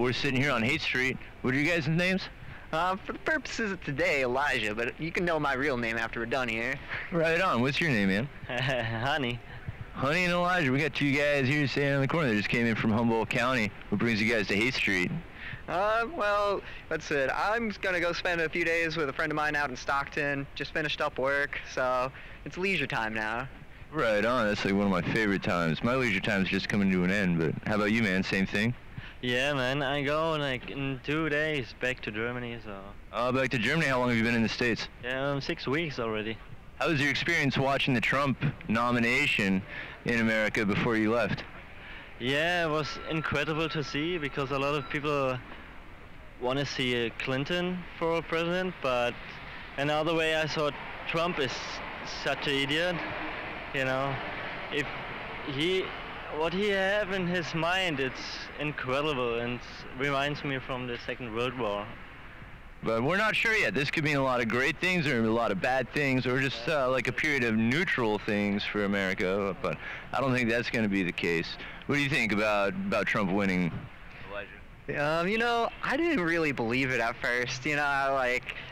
We're sitting here on Haight Street. What are you guys' names? For the purposes of today, Elijah, but you can know my real name after we're done here. Right on. What's your name, man? Honey. Honey and Elijah. We got two guys here standing on the corner. They just came in from Humboldt County. What brings you guys to Haight Street? Well, that's it. I'm gonna go spend a few days with a friend of mine out in Stockton. Just finished up work, so it's leisure time now. Right on. That's like one of my favorite times. My leisure time's just coming to an end, but how about you, man? Same thing? Yeah, man. I go like in 2 days back to Germany, so... Back to Germany? How long have you been in the States? Yeah, 6 weeks already. How was your experience watching the Trump nomination in America before you left? Yeah, it was incredible to see because a lot of people want to see Clinton for president, but another way I thought Trump is such an idiot. You know, if what he have in his mind, it's incredible and reminds me from the Second World War. But we're not sure yet. This could mean a lot of great things or a lot of bad things or just like a period of neutral things for America. But I don't think that's going to be the case. What do you think about Trump winning? You know, I didn't really believe it at first. You know,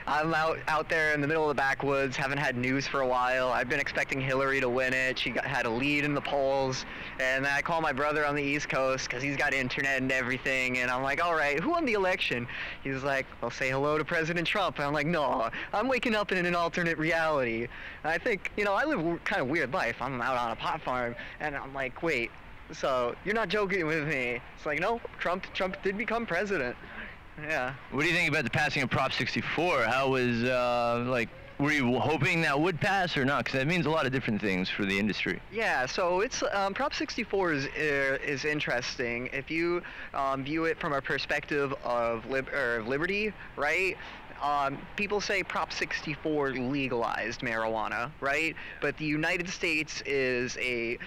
I'm out there in the middle of the backwoods, haven't had news for a while. I've been expecting Hillary to win it. She had a lead in the polls. And then I call my brother on the East Coast because he's got internet and everything. And I'm like, all right, who won the election? He's like, well, say hello to President Trump. And I'm like, no, I'm waking up in an alternate reality. And I think, you know, I live a kind of weird life. I'm out on a pot farm. And I'm like, wait. So you're not joking with me? It's like, no, Trump did become president. Yeah. What do you think about the passing of Prop 64? How was were you hoping that would pass or not? Because that means a lot of different things for the industry. Yeah. So it's Prop 64 is interesting if you view it from a perspective of liberty, right? People say Prop 64 legalized marijuana, right? But the United States is a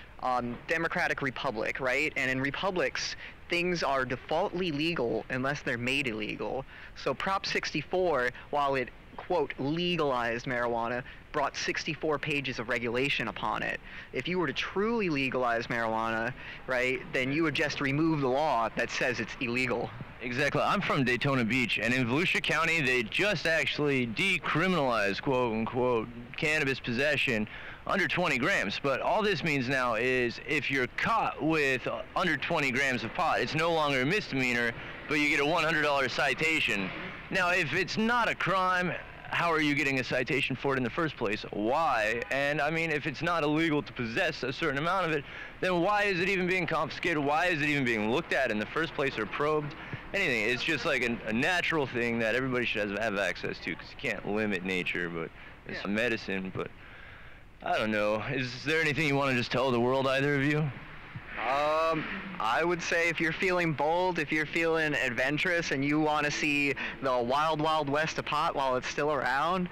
democratic republic, right? And in republics, things are defaultly legal unless they're made illegal. So Prop 64, while it, quote, legalized marijuana, brought 64 pages of regulation upon it. If you were to truly legalize marijuana, right, then you would just remove the law that says it's illegal. Exactly. I'm from Daytona Beach, and in Volusia County, they just actually decriminalized, quote-unquote, cannabis possession under 20 grams. But all this means now is if you're caught with under 20 grams of pot, it's no longer a misdemeanor, but you get a $100 citation. Now, if it's not a crime, how are you getting a citation for it in the first place? Why? And I mean, if it's not illegal to possess a certain amount of it, then why is it even being confiscated? Why is it even being looked at in the first place or probed? Anything. It's just like a natural thing that everybody should have access to, because you can't limit nature, but it's medicine. But I don't know. Is there anything you want to just tell the world, either of you? I would say if you're feeling bold, if you're feeling adventurous, and you want to see the wild, wild west of pot while it's still around,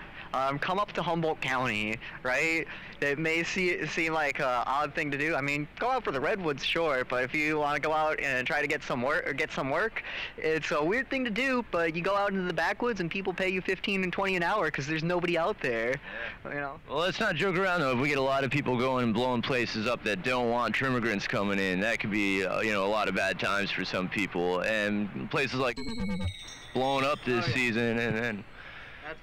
come up to Humboldt County, right? It may seem like an odd thing to do. I mean, go out for the redwoods, sure, but if you want to go out and try to get some work, it's a weird thing to do. But you go out into the backwoods and people pay you $15 and $20 an hour because there's nobody out there. You know. Well, let's not joke around though. If we get a lot of people going and blowing places up that don't want immigrants coming in, that could be you know, a lot of bad times for some people. And places like blowing up this season and. That's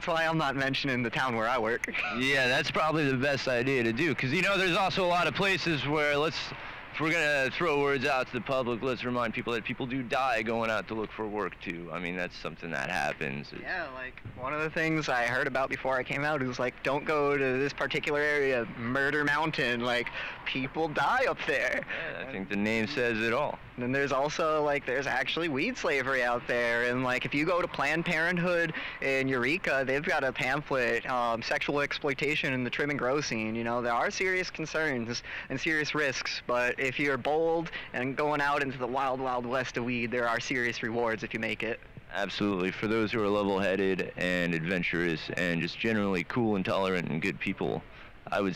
why I'm not mentioning the town where I work. Yeah, that's probably the best idea to do, because you know there's also a lot of places where if we're gonna throw words out to the public, let's remind people that people do die going out to look for work too. I mean, that's something that happens. Yeah, like one of the things I heard about before I came out was like, don't go to this particular area, Murder Mountain. Like, people die up there. Yeah, I think the name says it all. And then there's also, like, there's actually weed slavery out there. And, like, if you go to Planned Parenthood in Eureka, they've got a pamphlet, Sexual Exploitation in the Trim and Grow Scene. You know, there are serious concerns and serious risks. But if you're bold and going out into the wild, wild west of weed, there are serious rewards if you make it. Absolutely. For those who are level-headed and adventurous and just generally cool and tolerant and good people, I would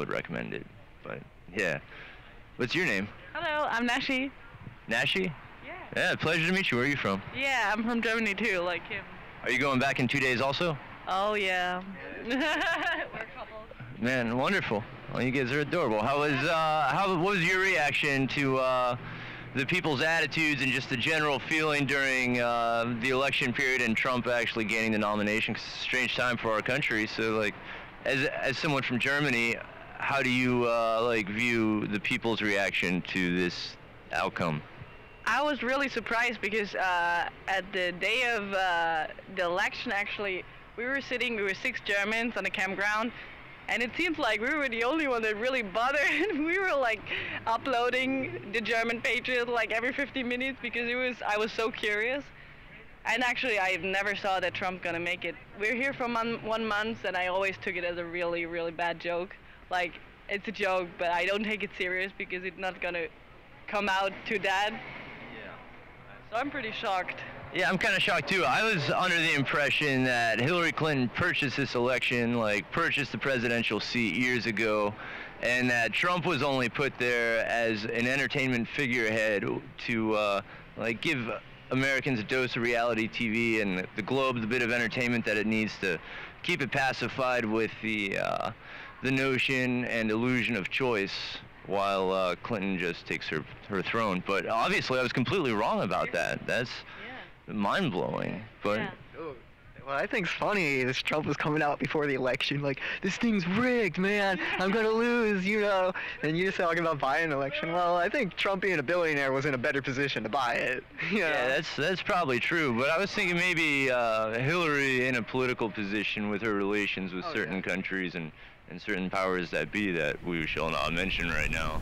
recommend it. But, yeah. What's your name? Hello, I'm Nashi. Nashi? Yeah. Yeah, pleasure to meet you. Where are you from? Yeah, I'm from Germany too, like him. Are you going back in 2 days also? Oh, yeah. We're coupled. Man, wonderful. Well, you guys are adorable. What was your reaction to the people's attitudes and just the general feeling during the election period and Trump actually gaining the nomination. 'Cause it's a strange time for our country. So, like, as someone from Germany, how do you like view the people's reaction to this outcome? I was really surprised because at the day of the election, actually, we were 6 Germans on a campground, and it seems like we were the only one that really bothered. We were like uploading the German pages like every 50 minutes because I was so curious. And actually, I never saw that Trump gonna make it. We're here for 1 month, and I always took it as a really, really bad joke. Like, it's a joke, but I don't take it serious because it's not gonna come out too bad. Yeah. So I'm pretty shocked. Yeah, I'm kind of shocked too. I was under the impression that Hillary Clinton purchased this election, like purchased the presidential seat years ago, and that Trump was only put there as an entertainment figurehead to like give Americans a dose of reality TV and the globe the bit of entertainment that it needs to keep it pacified with the notion and illusion of choice, while Clinton just takes her throne. But obviously I was completely wrong about that. That's mind-blowing. But Yeah. What I think's funny is Trump was coming out before the election like, this thing's rigged, man, I'm gonna lose, you know, and you're talking about buying an election. Well, I think Trump being a billionaire was in a better position to buy it. You know? yeah, that's probably true. But I was thinking maybe Hillary in a political position with her relations with certain countries and certain powers that be that we shall not mention right now.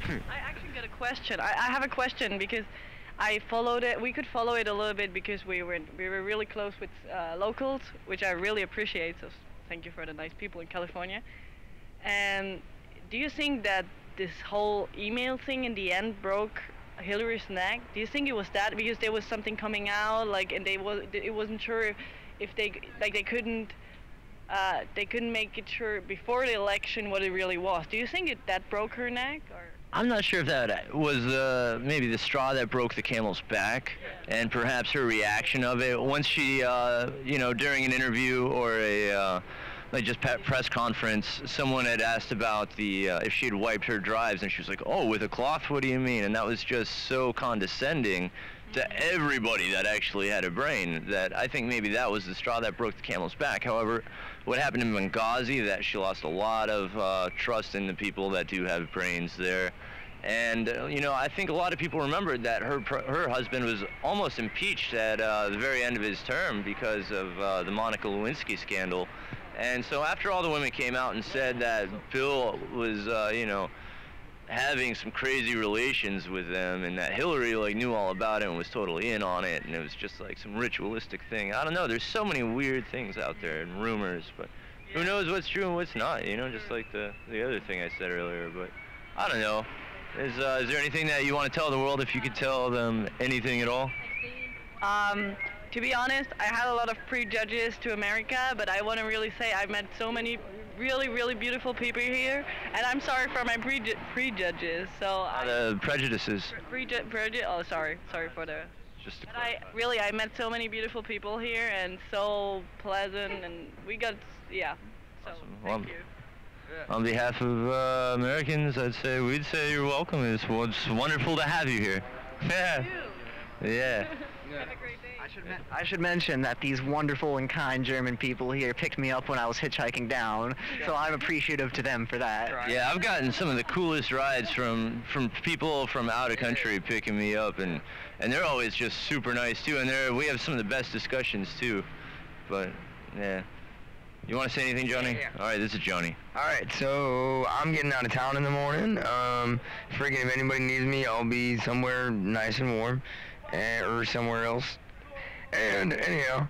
I actually got a question. I have a question because I followed it. We could follow it a little bit because we were really close with locals, which I really appreciate. So thank you for the nice people in California. And do you think that this whole email thing in the end broke Hillary's neck? Do you think it was that because there was something coming out, like, and it wasn't sure if they couldn't make it sure before the election what it really was? Do you think that broke her neck, or? I'm not sure if that was maybe the straw that broke the camel's back, and perhaps her reaction of it once she, you know, during an interview or a like just press conference, someone had asked about the if she had wiped her drives, and she was like, "Oh, with a cloth? What do you mean?" And that was just so condescending to everybody that actually had a brain that I think maybe that was the straw that broke the camel's back. However, what happened in Benghazi, that she lost a lot of trust in the people that do have brains there. And, you know, I think a lot of people remembered that her husband was almost impeached at the very end of his term because of the Monica Lewinsky scandal. And so after all the women came out and said that Bill was, you know, having some crazy relations with them and that Hillary, like, knew all about it and was totally in on it, and it was just like some ritualistic thing. I don't know, there's so many weird things out there and rumors, but who knows what's true and what's not, you know, just like the other thing I said earlier. But I don't know. Is there anything that you want to tell the world, if you could tell them anything at all? To be honest, I had a lot of prejudges to America, but I want to really say I've met so many really, really beautiful people here, and I'm sorry for my prejudges. So Prejudices. Oh, sorry for the. Just to But I met so many beautiful people here, and so pleasant, and we got, yeah. So Awesome. thank you. On behalf of Americans, we'd say you're welcome. It's wonderful to have you here. Yeah. Yeah. Have a great day. I should mention that these wonderful and kind German people here picked me up when I was hitchhiking down, so I'm appreciative to them for that. Yeah, I've gotten some of the coolest rides from people from out of country picking me up, and they're always just super nice too, and we have some of the best discussions too. But yeah. You want to say anything, Johnny? Yeah. All right, this is Johnny. All right, so I'm getting out of town in the morning. Freaking, if anybody needs me, I'll be somewhere nice and warm, or somewhere else. And anyhow,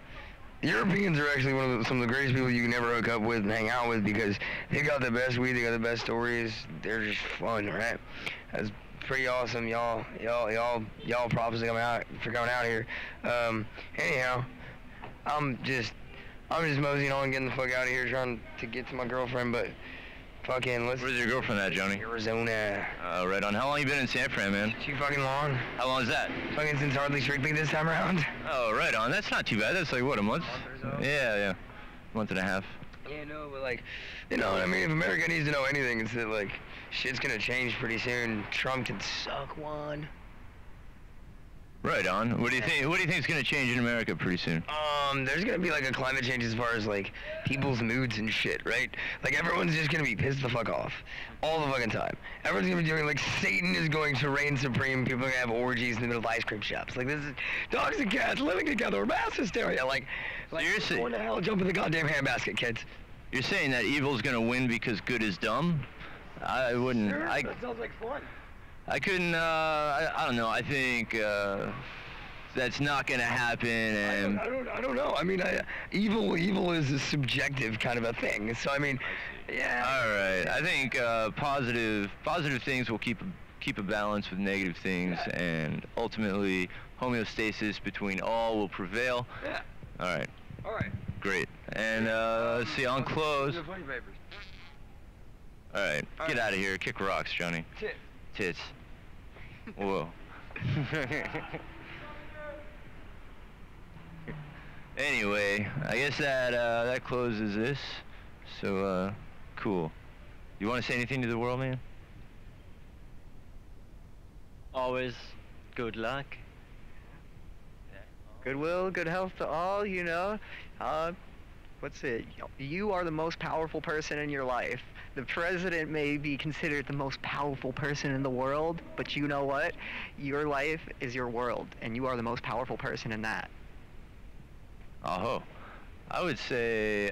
the Europeans are actually some of the greatest people you can ever hook up with and hang out with because they got the best weed, they got the best stories. They're just fun, right? That's pretty awesome, y'all. Props for coming out here. Anyhow, I'm just moseying on, getting the fuck out of here, trying to get to my girlfriend, but Fucking, let's... Where's your girlfriend at, Johnny? Arizona. Right on. How long you been in San Fran, man? Too fucking long. How long is that? Fucking since Hardly Strictly this time around. Oh, right on. That's not too bad. That's like, what, a month? Or so. Yeah. Month and a half. Yeah, no, but like, you know what I mean? If America needs to know anything, it's that, like, shit's gonna change pretty soon. Trump can suck one. Right on. What do you think? What do you think is going to change in America pretty soon? There's gonna be like a climate change as far as like people's moods and shit, right? Like everyone's just gonna be pissed the fuck off all the fucking time. Everyone's gonna be doing like Satan is going to reign supreme. People are gonna have orgies in the middle of ice cream shops. Like this is dogs and cats living together, mass hysteria. Like Seriously? Go to hell, jump in the goddamn handbasket, kids. You're saying that evil's going to win because good is dumb? I wouldn't. Sure, that sounds like fun. I couldn't. I don't know. I think that's not going to happen. And I don't know. I mean, evil is a subjective kind of a thing. So I mean, yeah. All right. I think positive things will keep a balance with negative things, and ultimately homeostasis between all will prevail. Yeah. All right. All right. Great. And let's see. On close. All right. Get out of here. Kick rocks, Johnny. Tits. Whoa. Anyway, I guess that closes this. So, cool. You want to say anything to the world, man? Always good luck. Goodwill, good health to all, you know. What's it? You are the most powerful person in your life. The president may be considered the most powerful person in the world, but you know what? Your life is your world, and you are the most powerful person in that. Oh, I would say,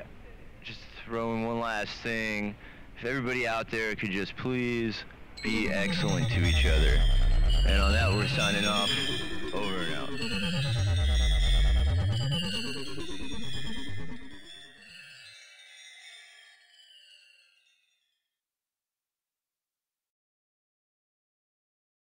just throw in one last thing. If everybody out there could just please be excellent to each other. And on that, we're signing off. Over and out.